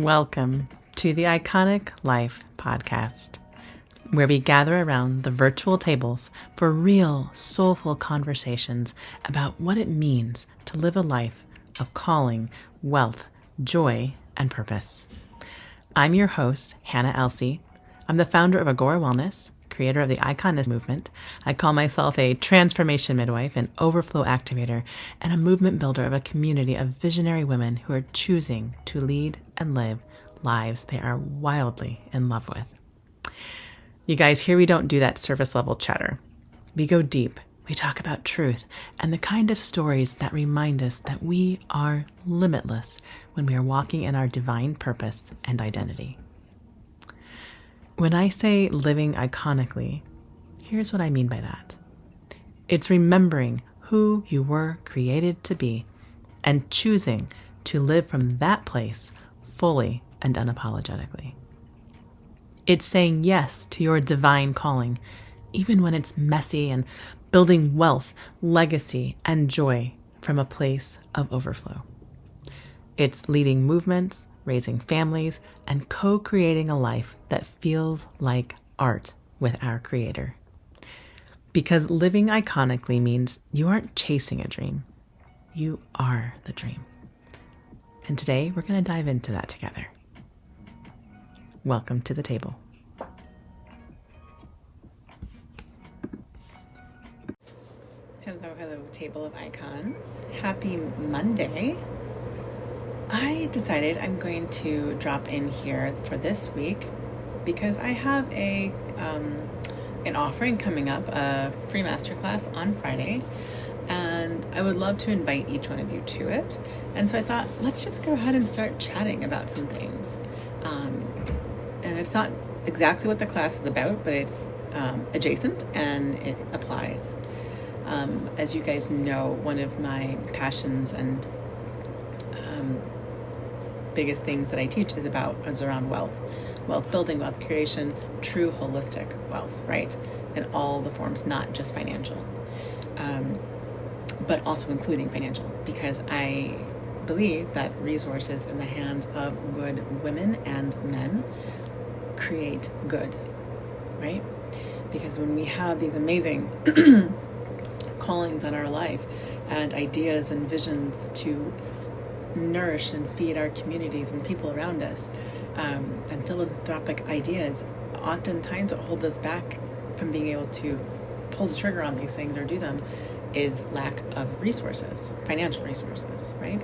Welcome to the Iconic Life podcast, where we gather around the virtual tables for real, soulful conversations about what it means to live a life of calling, wealth, joy, and purpose. I'm your host, Hannah Elsey. I'm the founder of Agora Wellness, creator of the Iconically movement. I call myself a transformation midwife, an overflow activator, and a movement builder of a community of visionary women who are choosing to lead and live lives they are wildly in love with. You guys, here we don't do that surface level chatter. We go deep. We talk about truth and the kind of stories that remind us that we are limitless when we are walking in our divine purpose and identity. When I say living iconically, here's what I mean by that. It's remembering who you were created to be and choosing to live from that place fully and unapologetically. It's saying yes to your divine calling, even when it's messy, and building wealth, legacy, and joy from a place of overflow. It's leading movements, raising families, and co-creating a life that feels like art with our Creator. Because living iconically means you aren't chasing a dream. You are the dream. And today we're going to dive into that together. Welcome to the table. Hello, table of icons. Happy Monday. I decided I'm going to drop in here for this week because I have an offering coming up, a free masterclass on Friday, and I would love to invite each one of you to it. And so I thought, let's just go ahead and start chatting about some things. And it's not exactly what the class is about, but it's adjacent and it applies. As you guys know, one of my passions and biggest things that I teach is around wealth building, wealth creation, true holistic wealth, right? In all the forms, not just financial, but also including financial, because I believe that resources in the hands of good women and men create good, right? Because when we have these amazing callings on our life and ideas and visions to nourish and feed our communities and people around us, and philanthropic ideas, oftentimes what holds us back from being able to pull the trigger on these things or do them is lack of resources, financial resources, right?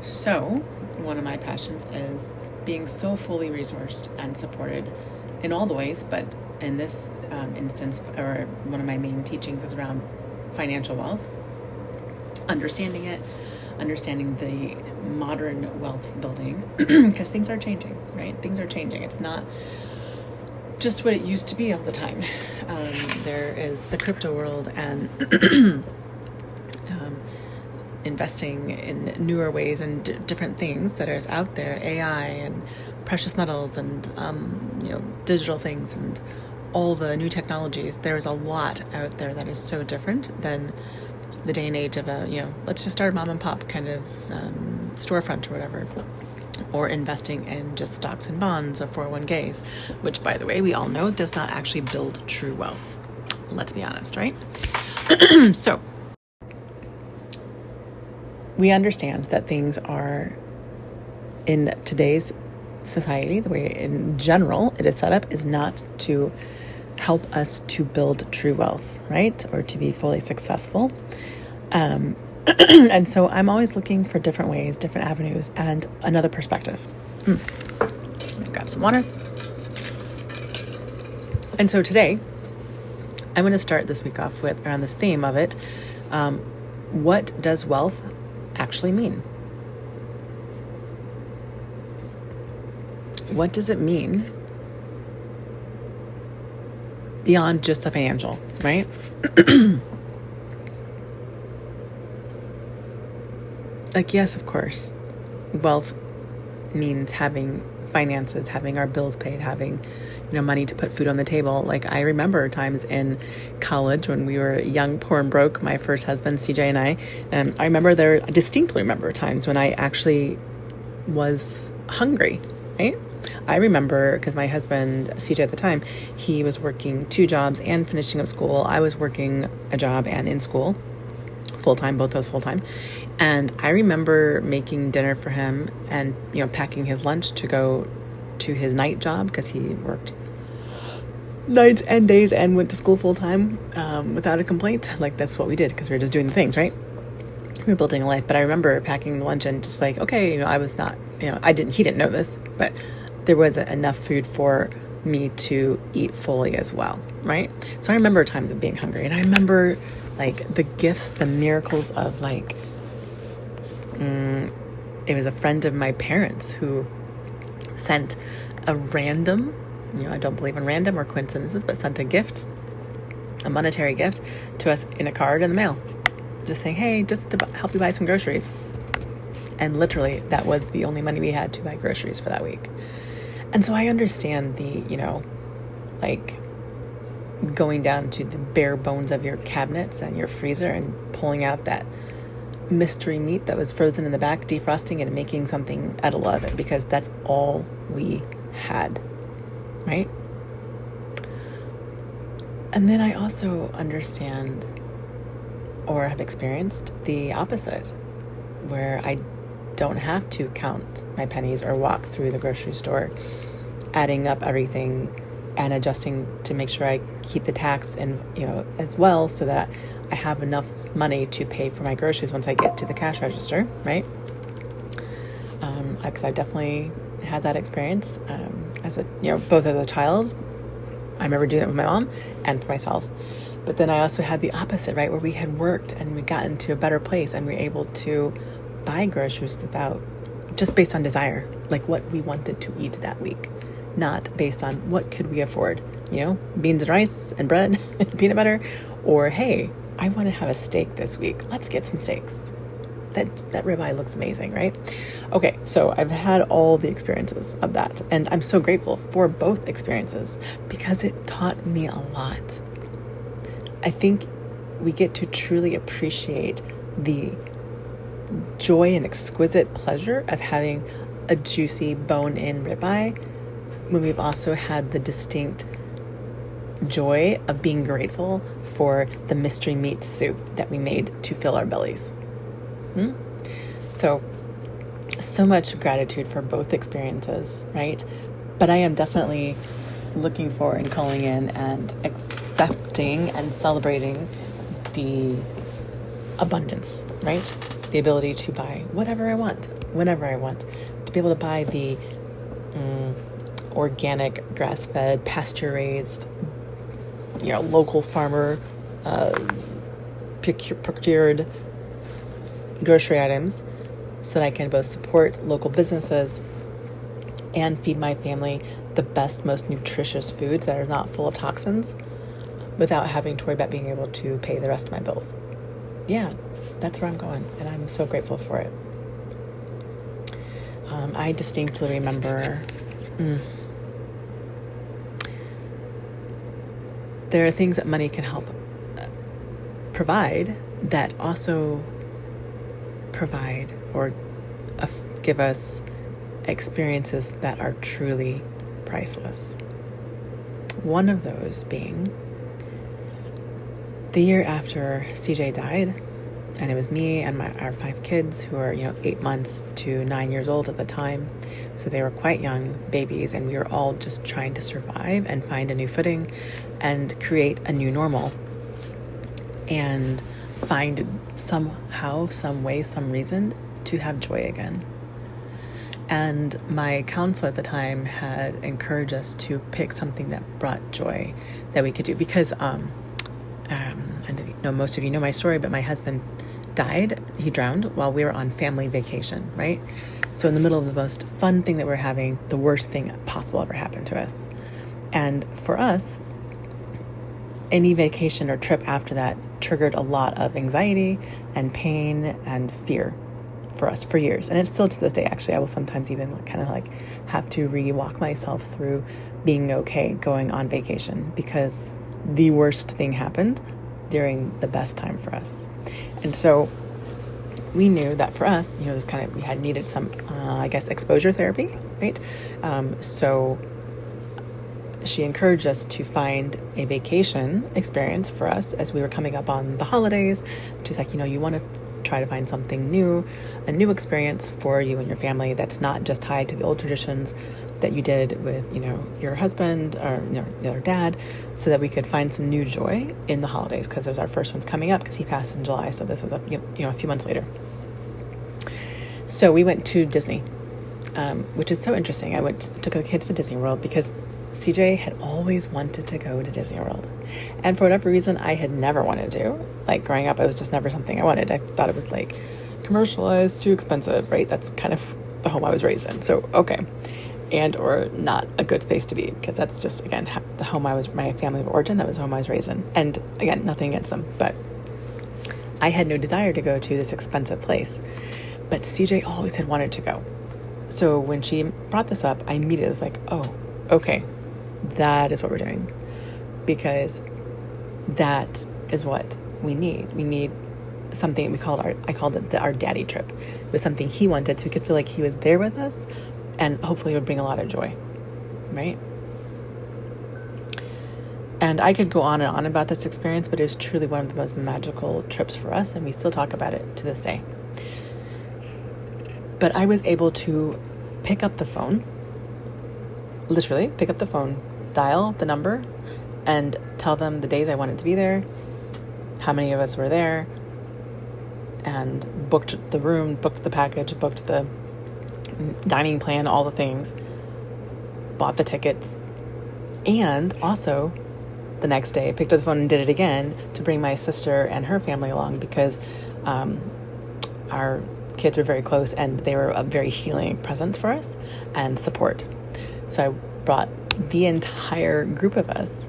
So one of my passions is being so fully resourced and supported in all the ways, but in this instance, or one of my main teachings is around financial wealth, understanding the modern wealth building, because things are changing, right? Things are changing. It's not just what it used to be all the time. There is the crypto world and investing in newer ways and different things that is out there, AI and precious metals and digital things and all the new technologies. There's a lot out there that is so different than the day and age of let's just start a mom and pop kind of storefront or whatever, or investing in just stocks and bonds or 401ks, which, by the way, we all know does not actually build true wealth. Let's be honest, right? So we understand that things are, in today's society, the way in general it is set up is not to help us to build true wealth, right? Or to be fully successful. And so I'm always looking for different ways, different avenues, and another perspective. Let me grab some water. And so today, I'm going to start this week off with around this theme of it. What does wealth actually mean? What does it mean beyond just the financial, right? Like, yes, of course, wealth means having finances, having our bills paid, having, money to put food on the table. Like, I remember times in college when we were young, poor and broke, my first husband, CJ, and I distinctly remember times when I actually was hungry, right? I remember, because my husband, CJ at the time, he was working 2 jobs and finishing up school. I was working a job and in school, full-time, both those full-time. And I remember making dinner for him and, packing his lunch to go to his night job, because he worked nights and days and went to school full-time without a complaint. Like, that's what we did, because we were just doing the things, right? We were building a life. But I remember packing lunch and just like, okay, I was not, he didn't know this, but there was enough food for me to eat fully as well, right? So I remember times of being hungry, and I remember like the gifts, the miracles of like, it was a friend of my parents who sent a random, I don't believe in random or coincidences, but sent a gift, a monetary gift to us in a card in the mail, just saying, hey, just to help you buy some groceries. And literally that was the only money we had to buy groceries for that week. And so I understand the, like going down to the bare bones of your cabinets and your freezer and pulling out that mystery meat that was frozen in the back, defrosting it and making something edible out of it, because that's all we had, right? And then I also understand, or have experienced, the opposite, where I don't have to count my pennies or walk through the grocery store adding up everything and adjusting to make sure I keep the tax and as well, so that I have enough money to pay for my groceries once I get to the cash register, right? Because I definitely had that experience as a both as a child. I remember doing that with my mom and for myself. But then I also had the opposite, right, where we had worked and we got into a better place and we were able to buy groceries without, just based on desire, like what we wanted to eat that week, not based on what could we afford, beans and rice and bread and peanut butter, or hey, I want to have a steak this week. Let's get some steaks. That ribeye looks amazing, right? Okay, so I've had all the experiences of that, and I'm so grateful for both experiences because it taught me a lot. I think we get to truly appreciate the joy and exquisite pleasure of having a juicy bone-in ribeye when we've also had the distinct joy of being grateful for the mystery meat soup that we made to fill our bellies. So much gratitude for both experiences, right? But I am definitely looking for and calling in and accepting and celebrating the abundance, right? The ability to buy whatever I want, whenever I want, to be able to buy the organic, grass-fed, pasture-raised, local farmer procured grocery items, so that I can both support local businesses and feed my family the best, most nutritious foods that are not full of toxins without having to worry about being able to pay the rest of my bills. Yeah, that's where I'm going, and I'm so grateful for it. I distinctly remember there are things that money can help provide that also provide or give us experiences that are truly priceless. One of those being the year after CJ died, and it was me and our 5 kids who were 8 months to 9 years old at the time, so they were quite young babies, and we were all just trying to survive and find a new footing and create a new normal and find somehow, some way, some reason to have joy again. And my counselor at the time had encouraged us to pick something that brought joy that we could do, because and most of you know my story, but my husband died. He drowned while we were on family vacation, right? So in the middle of the most fun thing that we're having, the worst thing possible ever happened to us. And for us, any vacation or trip after that triggered a lot of anxiety and pain and fear for us for years. And it's still to this day, actually. I will sometimes even kind of like have to re-walk myself through being okay going on vacation, because the worst thing happened during the best time for us. And so we knew that for us, it was we had needed some, exposure therapy, right? So she encouraged us to find a vacation experience for us as we were coming up on the holidays. She's like, you want to try to find something new, a new experience for you and your family that's not just tied to the old traditions that you did with, your husband or your dad, so that we could find some new joy in the holidays, because there's our first one's coming up, because he passed in July. So this was a few months later. So we went to Disney, which is so interesting. Took the kids to Disney World because CJ had always wanted to go to Disney World. And for whatever reason, I had never wanted to. Like growing up, it was just never something I wanted. I thought it was like commercialized, too expensive, right? That's kind of the home I was raised in. So, okay. And or not a good space to be, because that's just, again, the home my family of origin, that was the home I was raised in. And again, nothing against them, but I had no desire to go to this expensive place. But CJ always had wanted to go. So when she brought this up, I immediately was like, oh, okay, that is what we're doing. Because that is what we need. We need something I called it our daddy trip. It was something he wanted, so we could feel like he was there with us, and hopefully it would bring a lot of joy, right? And I could go on and on about this experience, but it was truly one of the most magical trips for us, and we still talk about it to this day. But I was able to pick up the phone, literally pick up the phone, dial the number, and tell them the days I wanted to be there, how many of us were there, and booked the room, booked the package, booked the dining plan, all the things, bought the tickets, and also the next day picked up the phone and did it again to bring my sister and her family along, because our kids were very close and they were a very healing presence for us and support. So I brought the entire group of us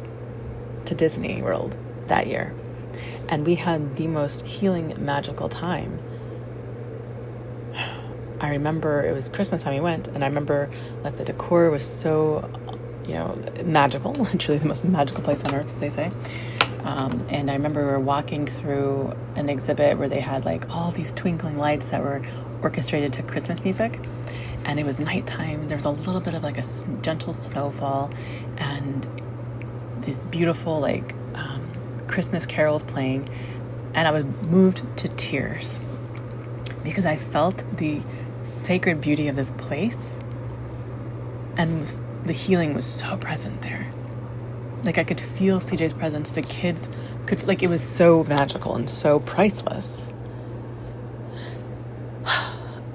to Disney World that year, and we had the most healing, magical time. I remember it was Christmas time we went, and I remember that the decor was so, magical, truly the most magical place on earth, as they say. And I remember we were walking through an exhibit where they had like all these twinkling lights that were orchestrated to Christmas music. And it was nighttime. There was a little bit of like a gentle snowfall, and these beautiful Christmas carols playing. And I was moved to tears because I felt the sacred beauty of this place, and the healing was so present there. Like I could feel CJ's presence. The kids could, it was so magical and so priceless.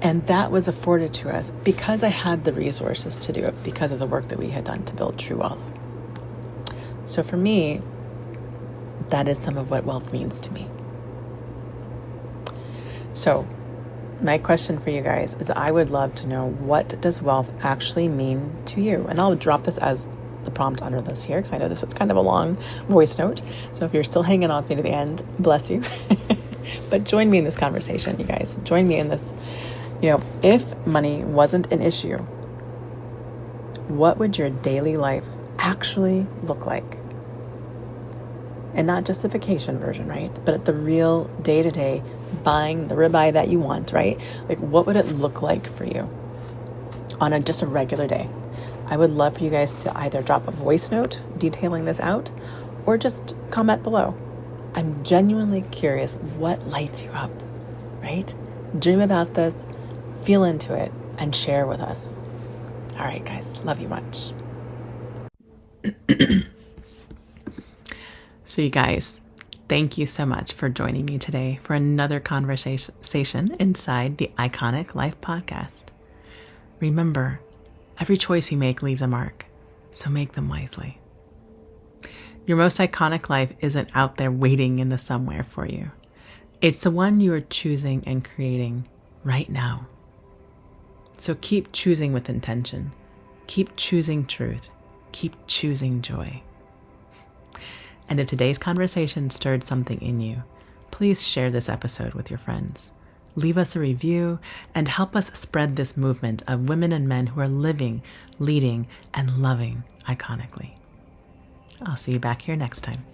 And that was afforded to us because I had the resources to do it, because of the work that we had done to build true wealth. So for me, that is some of what wealth means to me. So my question for you guys is, I would love to know, what does wealth actually mean to you? And I'll drop this as the prompt under this here, because I know this is kind of a long voice note. So if you're still hanging on me to the end, bless you. But join me in this conversation, you guys. Join me in this. If money wasn't an issue, what would your daily life actually look like? And not just the vacation version, right? But the real day-to-day, buying the ribeye that you want, right? What would it look like for you on just a regular day? I would love for you guys to either drop a voice note detailing this out, or just comment below. I'm genuinely curious what lights you up, right? Dream about this, feel into it, and share with us. All right, guys, love you much. So you guys, thank you so much for joining me today for another conversation inside the Iconic Life podcast. Remember, every choice you make leaves a mark, so make them wisely. Your most iconic life isn't out there waiting in the somewhere for you. It's the one you are choosing and creating right now. So keep choosing with intention. Keep choosing truth. Keep choosing joy. And if today's conversation stirred something in you, please share this episode with your friends. Leave us a review and help us spread this movement of women and men who are living, leading, and loving iconically. I'll see you back here next time.